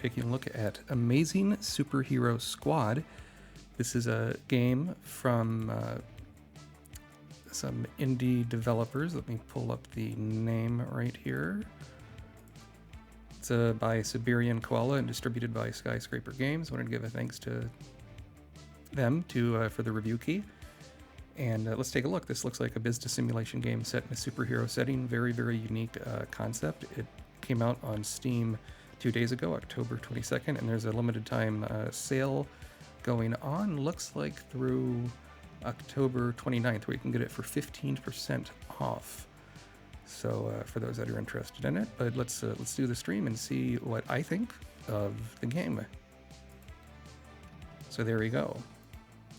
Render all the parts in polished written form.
taking a look at Amazing Superhero Squad. This is a game from some indie developers. Let me pull up the name right here. It's by Siberian Koala and distributed by Skyscraper Games. I wanted to give a thanks to them for the review key. And let's take a look. This looks like a business simulation game set in a superhero setting. Very, very unique concept. It came out on Steam 2 days ago, October 22nd, and there's a limited time sale going on. Looks like through October 29th, where you can get it for 15% off. So for those that are interested in it, but let's do the stream and see what I think of the game. So there we go.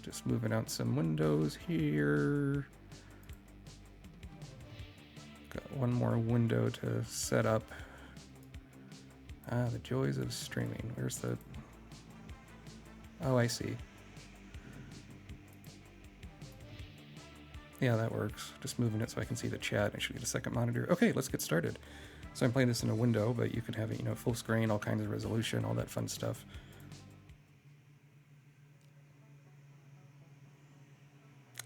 Just moving out some windows here. Got one more window to set up. The joys of streaming. Where's the... Oh, I see. Yeah, that works. Just moving it so I can see the chat. I should get a second monitor. Okay, let's get started. So I'm playing this in a window, but you can have it, full screen, all kinds of resolution, all that fun stuff.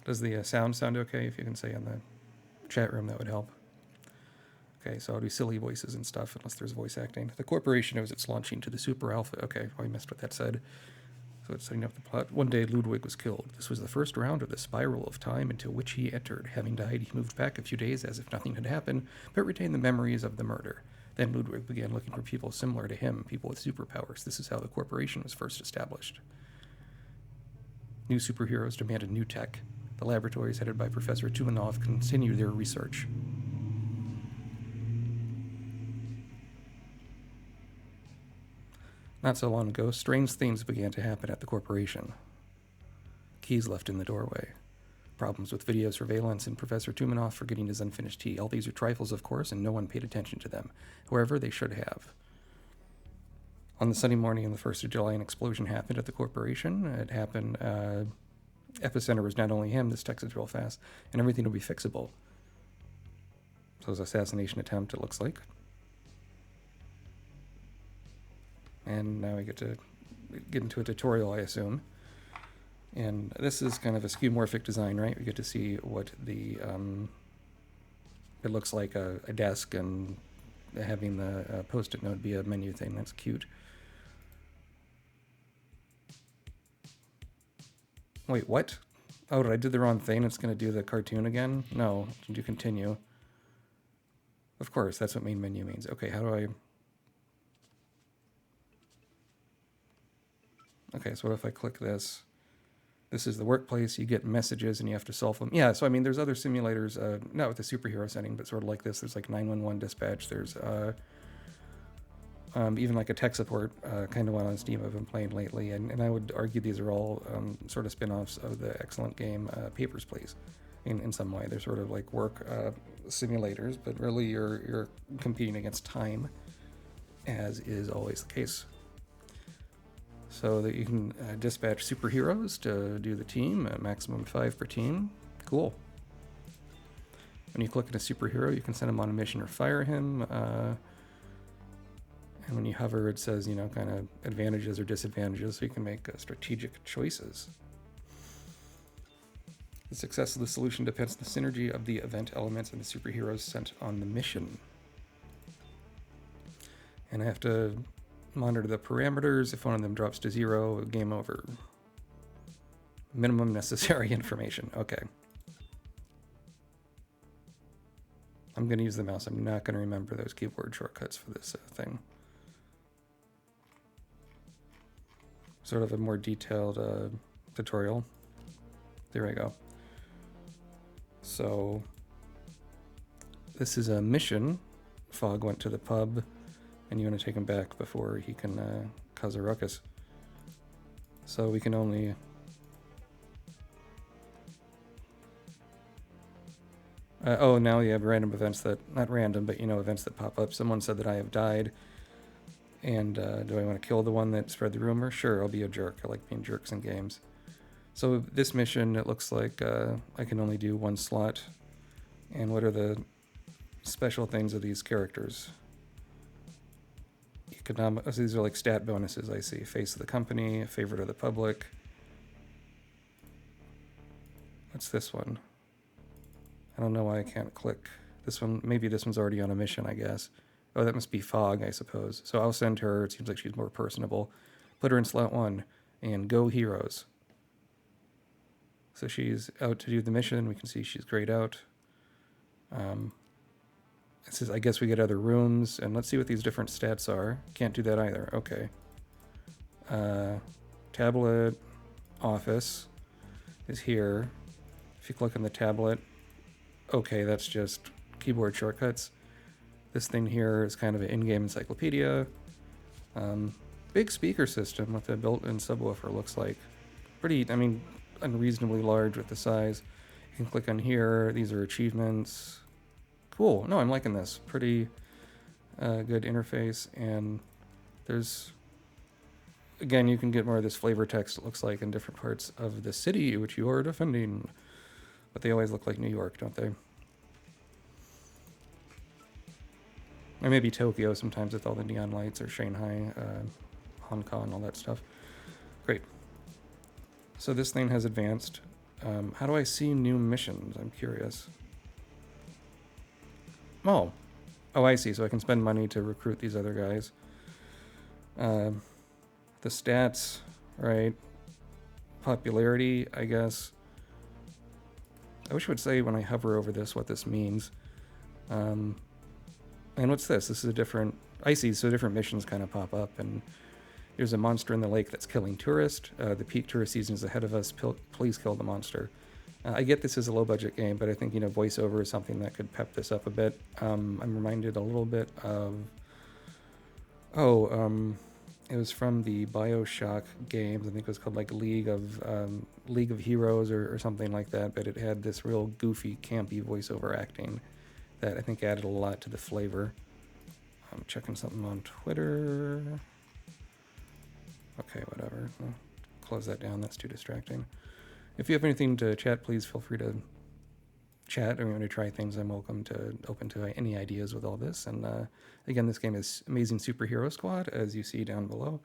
Does the sound okay? If you can say in the chat room, that would help. Okay, so I'll do silly voices and stuff unless there's voice acting. The corporation knows it's launching to the Super Alpha. Okay, probably missed what that said. So it's setting up the plot. One day, Ludwig was killed. This was the first round of the spiral of time into which he entered. Having died, he moved back a few days as if nothing had happened, but retained the memories of the murder. Then Ludwig began looking for people similar to him, people with superpowers. This is how the corporation was first established. New superheroes demanded new tech. The laboratories headed by Professor Tumanov continued their research. Not so long ago, strange things began to happen at the corporation. Keys left in the doorway. Problems with video surveillance and Professor Tumanov forgetting his unfinished tea. All these are trifles, of course, and no one paid attention to them. However, they should have. On the sunny morning of the 1st of July, an explosion happened at the corporation. It happened... epicenter was not only him, this text is real fast, and everything will be fixable. So it's an assassination attempt, it looks like. And now we get to get into a tutorial, I assume. And this is kind of a skeuomorphic design, right? We get to see what the... it looks like a desk, and having the post-it note be a menu thing. That's cute. Wait, what? Oh, did I do the wrong thing? It's going to do the cartoon again? No, do continue. Of course, that's what main menu means. Okay, how do I... Okay, so what if I click this? This is the workplace, you get messages and you have to solve them. Yeah, so I mean, there's other simulators, not with the superhero setting, but sort of like this. There's like 911 dispatch, there's even like a tech support kind of one on Steam I've been playing lately, and I would argue these are all sort of spin-offs of the excellent game Papers, Please. In some way, they're sort of like work simulators, but really you're competing against time, as is always the case. So that you can dispatch superheroes to do the team, a maximum 5 per team. Cool. When you click on a superhero, you can send him on a mission or fire him. And when you hover, it says, kind of advantages or disadvantages, so you can make strategic choices. The success of the solution depends on the synergy of the event elements and the superheroes sent on the mission. And I have to monitor the parameters. If one of them drops to 0, game over. Minimum necessary information. Okay. I'm going to use the mouse. I'm not going to remember those keyboard shortcuts for this thing. Sort of a more detailed tutorial. There we go. So this is a mission. Fogg went to the pub, and you want to take him back before he can cause a ruckus. So we can only... oh, now you have random events that... Not random, but events that pop up. Someone said that I have died. And do I want to kill the one that spread the rumor? Sure, I'll be a jerk. I like being jerks in games. So this mission, it looks like I can only do 1 slot. And what are the special things of these characters? You economic. Oh, so these are like stat bonuses. I see. Face of the company, favorite of the public. What's this one? I don't know why I can't click. This one, maybe this one's already on a mission, I guess. Oh, that must be Fog, I suppose. So I'll send her. It seems like she's more personable. Put her in slot 1 and go heroes. So she's out to do the mission. We can see she's grayed out. It says, I guess we get other rooms. And let's see what these different stats are. Can't do that either. Okay. Tablet office is here. If you click on the tablet, okay, that's just keyboard shortcuts. This thing here is kind of an in-game encyclopedia. Big speaker system with a built-in subwoofer, looks like. Pretty, I mean, unreasonably large with the size. You can click on here. These are achievements. Cool. No, I'm liking this. Pretty good interface. And there's, again, you can get more of this flavor text, it looks like, in different parts of the city which you are defending. But they always look like New York, don't they? Or maybe Tokyo sometimes with all the neon lights, or Shanghai, Hong Kong, all that stuff. Great. So this thing has advanced. How do I see new missions? I'm curious. Oh, I see. So I can spend money to recruit these other guys. The stats, right? Popularity, I guess. I wish it would say when I hover over this what this means. And what's this? This is a different... I see, so different missions kind of pop up, and there's a monster in the lake that's killing tourists. The peak tourist season is ahead of us. Please kill the monster. I get this is a low-budget game, but I think, you know, voiceover is something that could pep this up a bit. I'm reminded a little bit of... it was from the BioShock games. I think it was called, like, League of Heroes or something like that, but it had this real goofy, campy voiceover acting that I think added a lot to the flavor. I'm checking something on Twitter. Okay, whatever. I'll close that down. That's too distracting. If you have anything to chat, please feel free to chat. Or you want to try things, I'm open to any ideas with all this. And again, this game is Amazing Superhero Squad, as you see down below.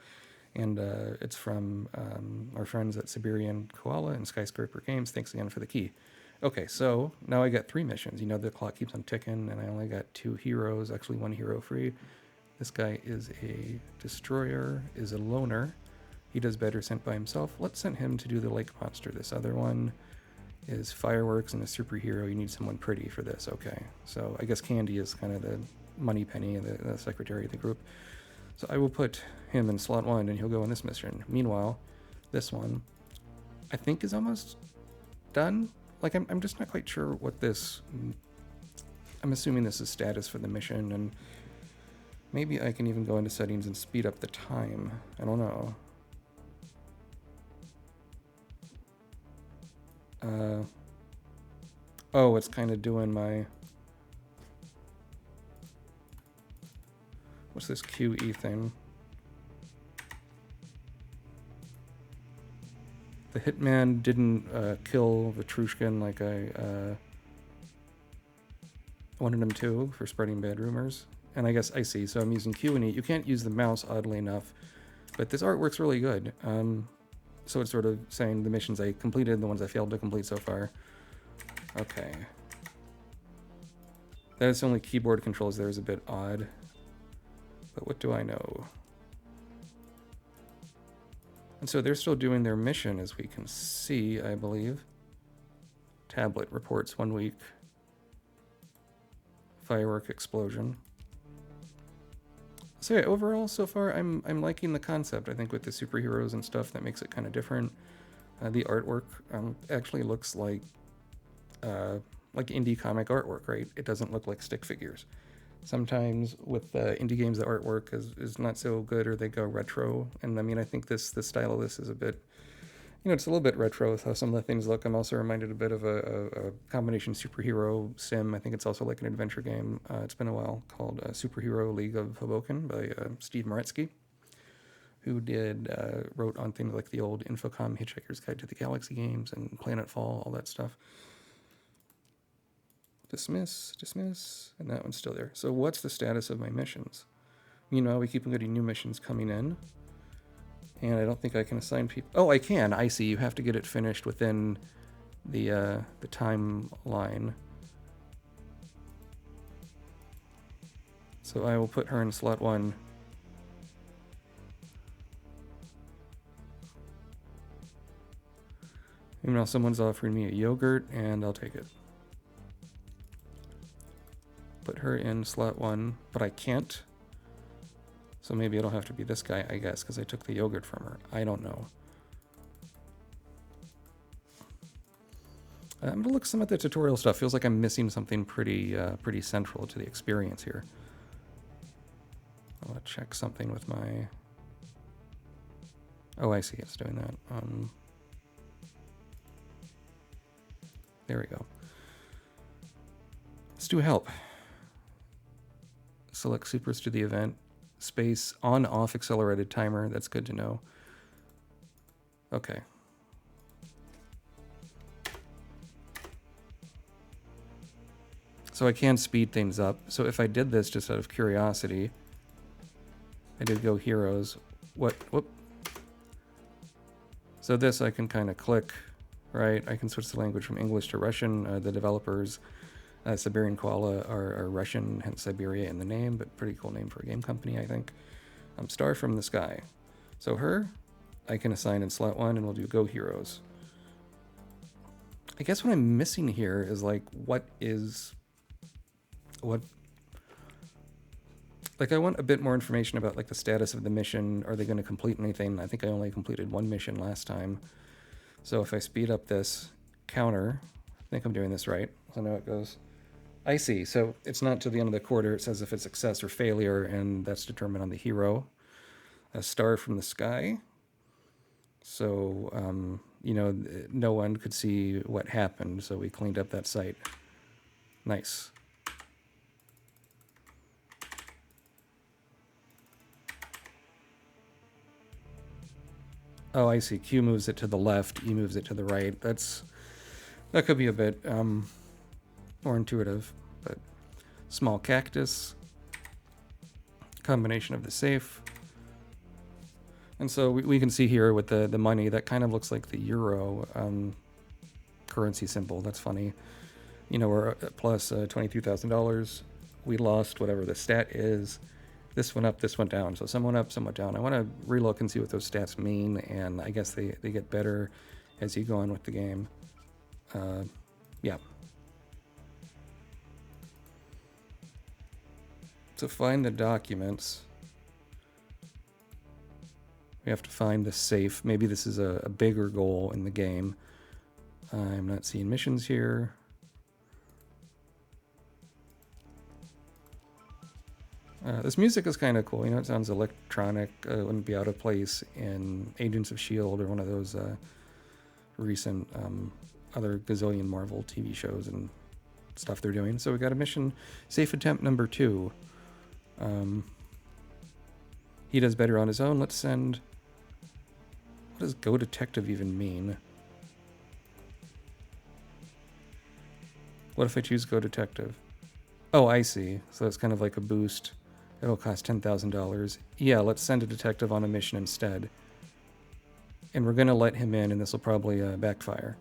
And it's from our friends at Siberian Koala and Skyscraper Games. Thanks again for the key. Okay, so now I got 3 missions. You know, the clock keeps on ticking, and I only got 2 heroes, actually 1 hero free. This guy is a destroyer, is a loner. He does better sent by himself. Let's send him to do the lake monster. This other one is fireworks and a superhero. You need someone pretty for this. Okay, so I guess Candy is kind of the money penny, the secretary of the group. So I will put him in slot 1, and he'll go on this mission. Meanwhile, this one, I think, is almost done. Like, I'm just not quite sure what this... I'm assuming this is status for the mission, and maybe I can even go into settings and speed up the time. I don't know. Oh, it's kind of doing my... What's this QE thing? The hitman didn't kill Vatrushkin like I wanted him to for spreading bad rumors. And I guess I see, so I'm using Q and E. You can't use the mouse, oddly enough, but this artwork's really good. So it's sort of saying the missions I completed, the ones I failed to complete so far. Okay. That's only keyboard controls there is a bit odd. But what do I know? And so they're still doing their mission, as we can see, I believe. Tablet reports 1 week. Firework explosion. So yeah, overall, so far, I'm liking the concept. I think with the superheroes and stuff, that makes it kind of different. The artwork actually looks like indie comic artwork, right? It doesn't look like stick figures. Sometimes with indie games, the artwork is not so good, or they go retro. And I mean, I think the style of this is a bit, you know, it's a little bit retro with how some of the things look. I'm also reminded a bit of a combination superhero sim. I think it's also like an adventure game. It's been a while, called Superhero League of Hoboken by Steve Maretsky, who wrote on things like the old Infocom Hitchhiker's Guide to the Galaxy games and Planetfall, all that stuff. Dismiss, and that one's still there. So what's the status of my missions? Meanwhile, we keep getting new missions coming in. And I don't think I can assign people. Oh, I can. I see. You have to get it finished within the timeline. So I will put her in slot 1. Even though someone's offering me a yogurt, and I'll take it. Put her in slot 1, but I can't. So maybe it'll have to be this guy, I guess, because I took the yogurt from her. I don't know. I'm gonna look some at the tutorial stuff. Feels like I'm missing something pretty central to the experience here. I'll check something with my... Oh, I see. It's doing that. There we go. Let's do help. Select supers to the event. Space on-off accelerated timer. That's good to know. Okay. So I can speed things up. So if I did this just out of curiosity, I did go heroes. Whoop. So this I can kind of click, right? I can switch the language from English to Russian. The developers, Siberian Koala, are Russian, hence Siberia in the name, but pretty cool name for a game company, I think. Star from the Sky. So her, I can assign in slot 1, and we'll do Go Heroes. I guess what I'm missing here is, like, what... Like, I want a bit more information about, like, the status of the mission. Are they going to complete anything? I think I only completed 1 mission last time. So if I speed up this counter, I think I'm doing this right. I know it goes. I see. So it's not to the end of the quarter. It says if it's success or failure, and that's determined on the hero. A star from the sky. So, you know, no one could see what happened, so we cleaned up that site. Nice. Oh, I see. Q moves it to the left, E moves it to the right. That could be a bit more intuitive, but small cactus, combination of the safe. And so we can see here with the money, that kind of looks like the euro currency symbol. That's funny. You know, we're at plus $22,000. We lost whatever the stat is. This went up, this went down. So some went up, some went down. I want to relook and see what those stats mean, and I guess they get better as you go on with the game. Yeah. To find the documents, we have to find the safe. Maybe this is a bigger goal in the game. I'm not seeing missions here. This music is kind of cool. You know, it sounds electronic. It wouldn't be out of place in Agents of S.H.I.E.L.D. or one of those recent other gazillion Marvel TV shows and stuff they're doing. So we got a mission, safe attempt number 2. He does better on his own. Let's send... What does Go Detective even mean? What if I choose Go Detective? Oh, I see. So it's kind of like a boost. It'll cost $10,000. Yeah, let's send a detective on a mission instead. And we're going to let him in, and this will probably backfire.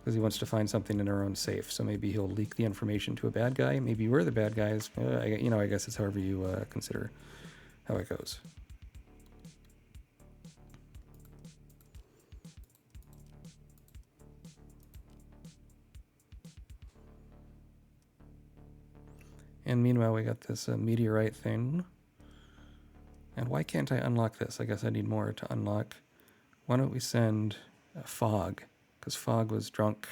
Because he wants to find something in our own safe. So maybe he'll leak the information to a bad guy. Maybe we're the bad guys. You know, I guess it's however you consider how it goes. And meanwhile, we got this meteorite thing. And why can't I unlock this? I guess I need more to unlock. Why don't we send Fog? Because Fog was drunk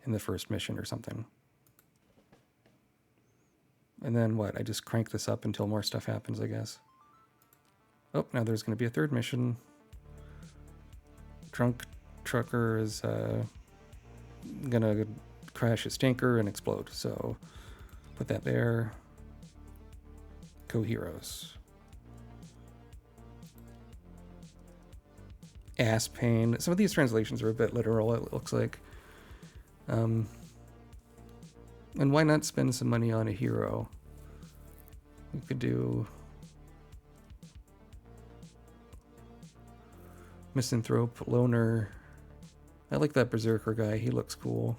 in the first mission or something. And then what? I just crank this up until more stuff happens, I guess. Oh, now there's going to be a third mission. Drunk trucker is going to crash his tanker and explode. So... put that there. Go Heroes. Ass pain. Some of these translations are a bit literal, it looks like. And why not spend some money on a hero? We could do Misanthrope, Loner. I like that Berserker guy. He looks cool.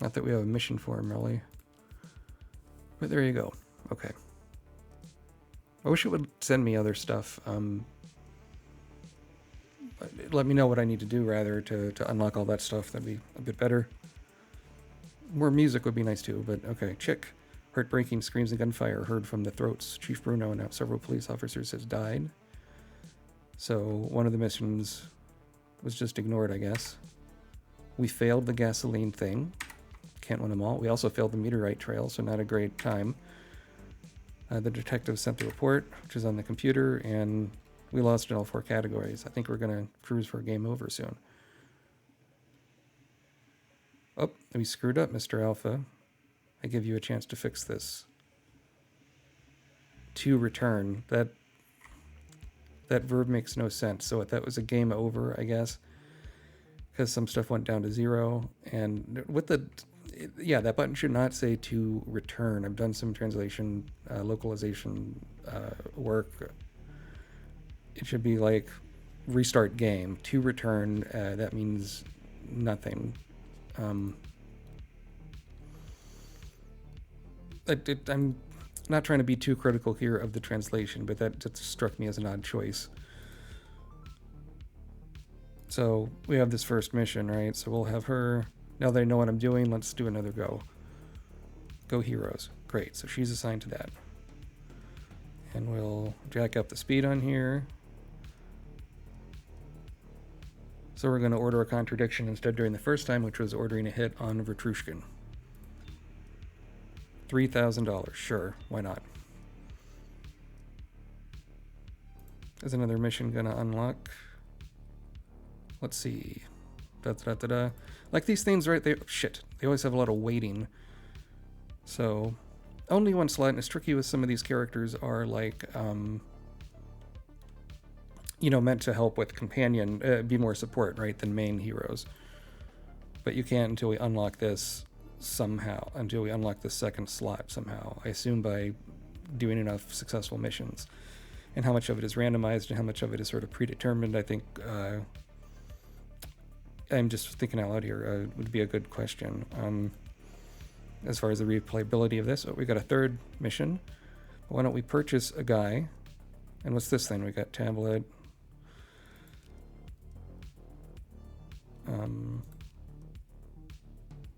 Not that we have a mission for him, really. But there you go. Okay. I wish it would send me other stuff. Let me know what I need to do, rather, to unlock all that stuff. That'd be a bit better. More music would be nice, too, but okay. Chick. Heartbreaking screams and gunfire heard from the throats. Chief Bruno announced several police officers has died. So one of the missions was just ignored, I guess. We failed the gasoline thing. Can't win them all. We also failed the meteorite trail, so not a great time. The detective sent the report, which is on the computer, and we lost in all 4 categories. I think we're going to cruise for a game over soon. Oh, we screwed up, Mr. Alpha. I give you a chance to fix this. To return. That verb makes no sense. So that was a game over, I guess, because some stuff went down to 0. And with the... Yeah, that button should not say to return. I've done some translation, localization work. It should be like restart game. To return, that means nothing. I'm not trying to be too critical here of the translation, but that just struck me as an odd choice. So we have this first mission, right? So we'll have her. Now they know what I'm doing. Let's do another go. Go heroes. Great. So she's assigned to that. And we'll jack up the speed on here. So we're going to order a contradiction instead during the first time, which was ordering a hit on Vertrushkin. $3,000. Sure. Why not? Is another mission going to unlock? Let's see. Da-da-da-da-da. Like these things, right? They always have a lot of waiting. So, only one slot, and it's tricky with some of these characters are like, meant to help with companion, be more support, right, than main heroes. But you can't until we unlock this somehow, until we unlock the second slot somehow. I assume by doing enough successful missions. And how much of it is randomized and how much of it is sort of predetermined, I think, I'm just thinking out loud here, would be a good question. As far as the replayability of this, we got a third mission. Why don't we purchase a guy? And what's this thing? We got tablet.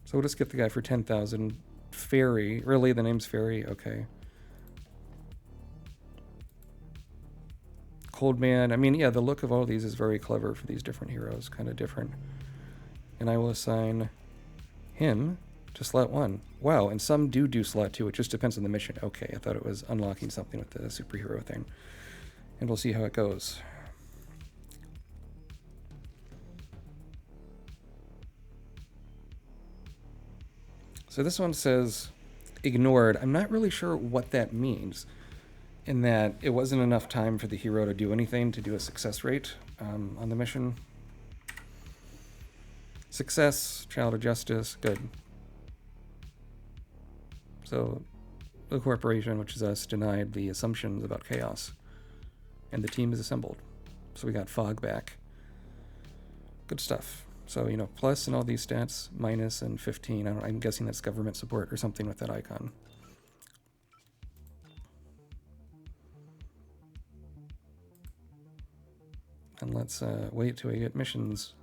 So we'll just get the guy for 10,000. Fairy. Really? The name's Fairy? Okay. Cold Man. I mean, yeah, the look of all of these is very clever for these different heroes. Kind of different. And I will assign him to slot 1. Wow, and some do slot 2. It just depends on the mission. Okay, I thought it was unlocking something with the superhero thing. And we'll see how it goes. So this one says ignored. I'm not really sure what that means, in that it wasn't enough time for the hero to do anything to do a success rate on the mission. Success, Child of Justice, good. So the corporation, which is us, denied the assumptions about chaos. And the team is assembled. So we got Fog back. Good stuff. So, plus and all these stats, minus and 15. I'm guessing that's government support or something with that icon. And let's wait till we get missions.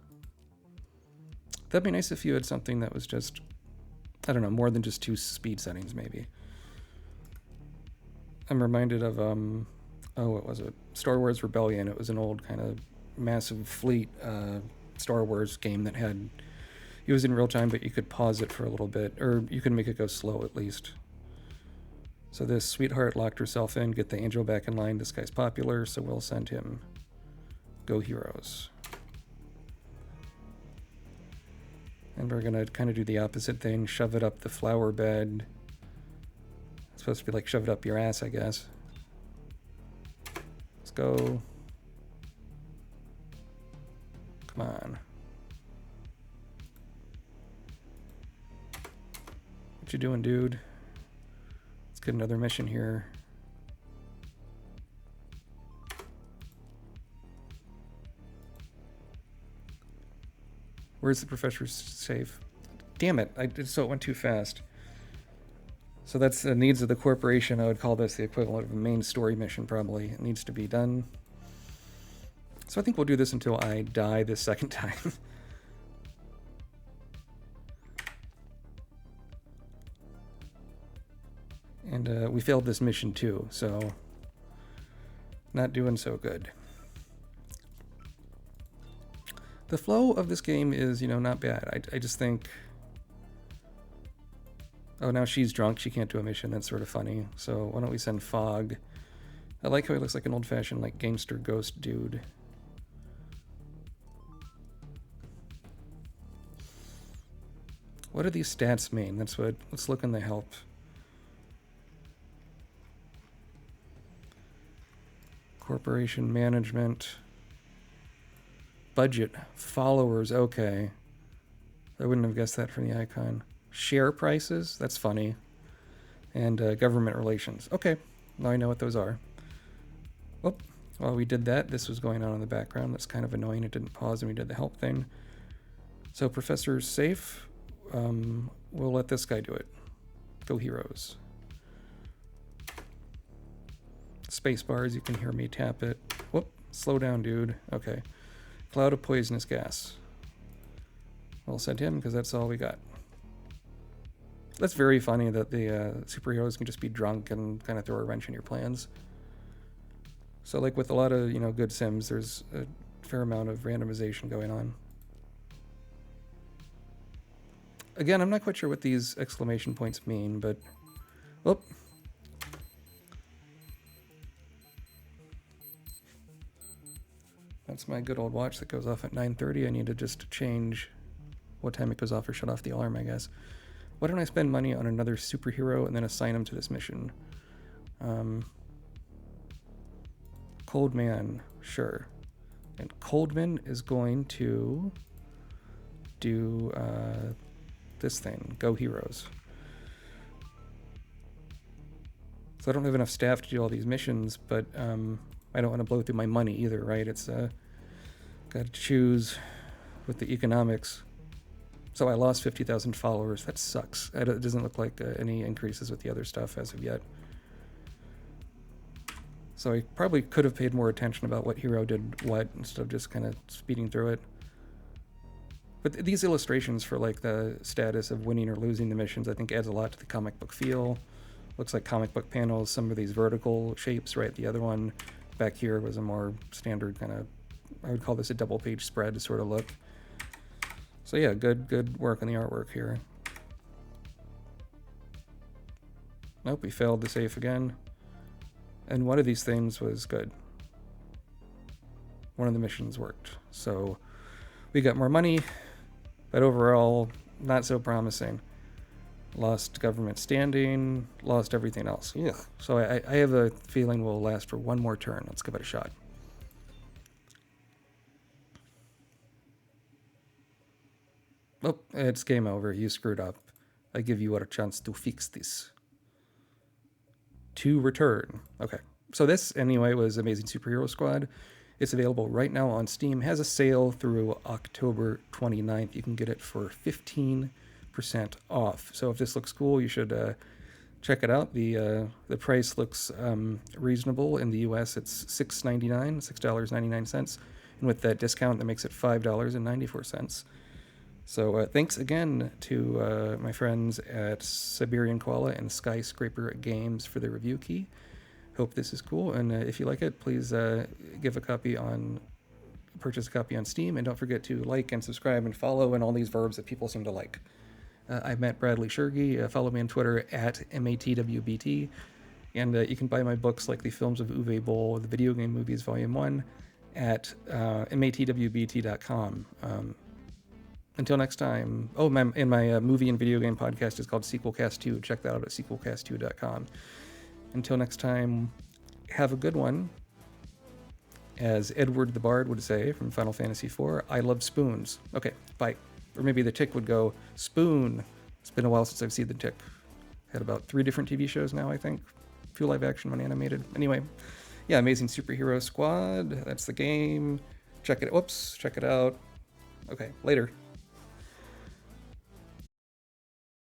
That'd be nice if you had something that was just, I don't know, more than just 2 speed settings, maybe. I'm reminded of, what was it? Star Wars Rebellion. It was an old kind of massive fleet Star Wars game that had, it was in real time, but you could pause it for a little bit, or you could make it go slow at least. So this sweetheart locked herself in, get the angel back in line, this guy's popular, so we'll send him. Go heroes. And we're going to kind of do the opposite thing, shove it up the flower bed. It's supposed to be like shove it up your ass, I guess. Let's go. Come on. What you doing, dude? Let's get another mission here. Where's the professor's safe? Damn it, so it went too fast. So that's the needs of the corporation. I would call this the equivalent of a main story mission, probably. It needs to be done. So I think we'll do this until I die this second time. And we failed this mission too, so not doing so good. The flow of this game is, not bad. I just think... Oh, now she's drunk. She can't do a mission. That's sort of funny. So why don't we send Fog? I like how he looks like an old-fashioned, like, gangster ghost dude. What do these stats mean? That's what... Let's look in the help. Corporation management. Budget. Followers. Okay. I wouldn't have guessed that from the icon. Share prices. That's funny. And government relations. Okay. Now I know what those are. Whoop. While we did that, this was going on in the background. That's kind of annoying. It didn't pause and we did the help thing. So Professor's safe. We'll let this guy do it. Go heroes. Space bars, you can hear me tap it. Whoop, slow down, dude. Okay. Cloud of poisonous gas. We'll send him because that's all we got. That's very funny that the superheroes can just be drunk and kind of throw a wrench in your plans. So like with a lot of, good sims, there's a fair amount of randomization going on. Again, I'm not quite sure what these exclamation points mean, but... Whoop. That's my good old watch that goes off at 9:30. I need to just change what time it goes off or shut off the alarm, I guess. Why don't I spend money on another superhero and then assign him to this mission? Cold Man, sure. And Coldman is going to do this thing, Go Heroes. So I don't have enough staff to do all these missions, but I don't want to blow through my money either, right? It's got to choose with the economics. So I lost 50,000 followers. That sucks. It doesn't look like any increases with the other stuff as of yet. So I probably could have paid more attention about what hero did what instead of just kind of speeding through it. But these illustrations for like the status of winning or losing the missions, I think adds a lot to the comic book feel. Looks like comic book panels, some of these vertical shapes, right? The other one back here was a more standard kind of, I would call this a double page spread sort of look. So yeah, good work on the artwork here. Nope, we failed the safe again. And one of these things was good. One of the missions worked. So we got more money, but overall, not so promising. Lost government standing, lost everything else. Ugh. So I have a feeling we'll last for one more turn. Let's give it a shot. Oh, it's game over. You screwed up. I give you a chance to fix this. To return. Okay. So this, anyway, was Amazing Superhero Squad. It's available right now on Steam. Has a sale through October 29th. You can get it for 15% off. So if this looks cool, you should check it out. The price looks reasonable. In the US, it's $6.99. And with that discount, that makes it $5.94. So thanks again to my friends at Siberian Koala and Skyscraper Games for the review key. Hope this is cool, and if you like it, please purchase a copy on Steam, and don't forget to like and subscribe and follow and all these verbs that people seem to like. I've met Bradley-Tschirgi. Follow me on Twitter at MATWBT, and you can buy my books like The Films of Uwe Boll, The Video Game Movies Volume 1 at matwbt.com. Until next time. Oh, my movie and video game podcast is called Sequelcast 2. Check that out at sequelcast2.com. Until next time, have a good one. As Edward the Bard would say from Final Fantasy IV, I love spoons. Okay, bye. Or maybe the Tick would go, spoon. It's been a while since I've seen the Tick. Had about 3 different TV shows now, I think. A few live action, one animated. Anyway, yeah, Amazing Superhero Squad. That's the game. Check it out. Okay, later.